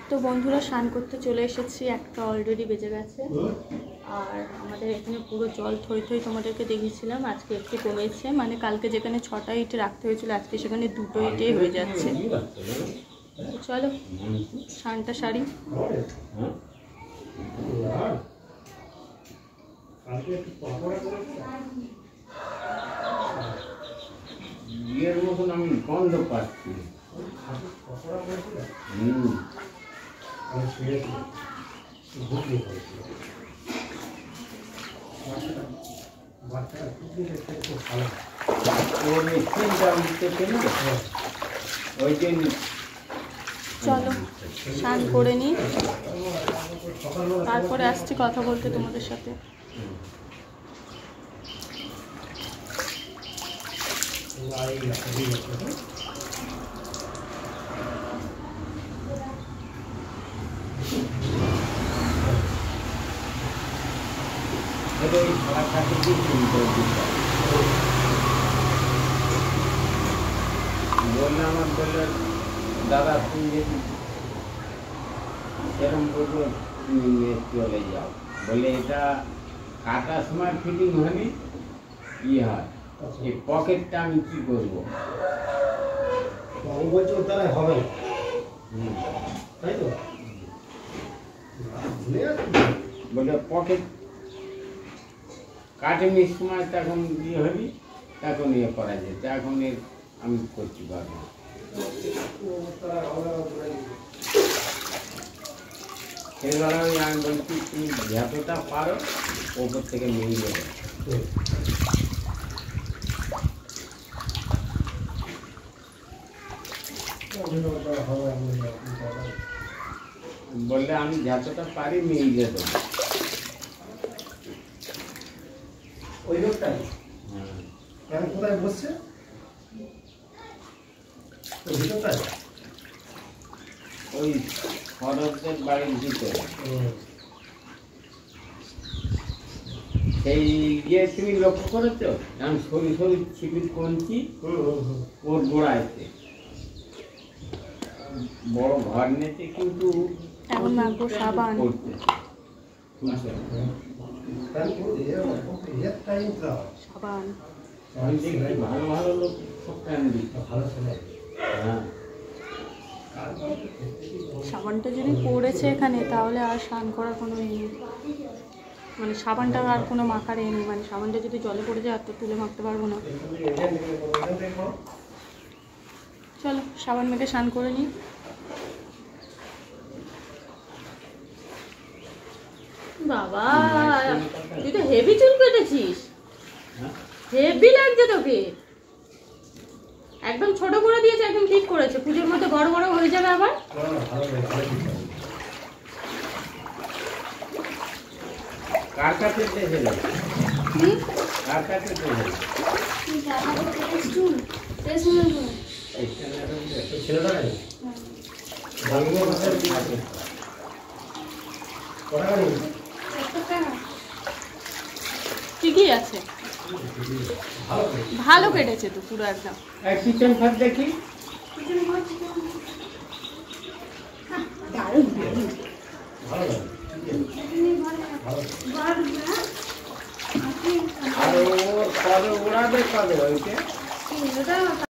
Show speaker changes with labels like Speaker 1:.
Speaker 1: তো বন্ধুরা স্নান করতে চলে এসেছি, একটা অলরেডি বেজে গেছে। আর আমাদের এখানে পুরো জল থই থই তোমাদেরকে দেখিয়েছিলাম, আজকে একটু কমেছে। মানে কালকে যেখানে 6টা ইট রাখতে হয়েছিল আজকে সেখানে 2টো ইটেই হয়ে যাচ্ছে। চলো স্নানটা সারি।
Speaker 2: বিয়ের মতন আমি গন্ধ পাচ্ছি।
Speaker 1: চলো স্নান করে নিই, তারপরে আসছি কথা বলতে তোমাদের সাথে।
Speaker 2: বললে আমার বললে দাদা তুমি সেরকম করবো, তুমি চলে যাও। বলে এটা কাটার সময় ফিটিং হয়নি, কি হয় এই পকেটটা আমি কি করবো?
Speaker 3: বলছি ওর দ্বারা হবে, তাই তো?
Speaker 2: বলে পকেট কাটিংয়ের সময় তখন ইয়ে হবি, তখন ইয়ে করা যায়, এখন এর আমি করতে পারবো। সেভাবে আমি বলছি তুমি যতটা পারো ওপর থেকে নিয়ে যাবে। বললে আমি যতটা পারি নিয়ে যেতে।
Speaker 3: ওই লোকটাই কোথায় বসছে?
Speaker 2: ওই খরচের বাড়ির ভিতরে সেই ইয়ে তুমি লক্ষ্য করেছো? আমি সরি সরি ছিপির কঞ্চি ওর গোড়াইতে বড় ঘর নিয়েছে, কিন্তু
Speaker 1: এখন মাখবো সাবান। সাবান
Speaker 2: ভালো ভালো লোক সব ফ্যামিলি ভালো ছেলে। হ্যাঁ,
Speaker 1: সাবানটা যদি পড়েছে এখানে তাহলে আর স্নান করার কোনো নেই, মানে সাবানটা আর কোনো মাখার নেই। মানে সাবানটা যদি জলে পড়ে যায় আর তো তুলে মাখতে পারবো না। চলো সাবান মেখে স্নান করে নিই। বাবা তুই তো হেভি চুল কেটেছিস, হেভি লাগছে তোকে। একদম ছোট করে দিয়েছে, একদম ঠিক করেছে। পুজোর মধ্যে বড় বড় হয়ে যাবে আবার।
Speaker 2: কার কাছে দেখেছিল? কার কাছে দেখেছিল?
Speaker 3: ছেলেটা নাই
Speaker 1: ঠিকই আছে, ভালো কেটেছে তো পুরো একদম।
Speaker 2: কিচেন ঘর দেখি। আর ও কবে ওড়াবে, কবে ওইটা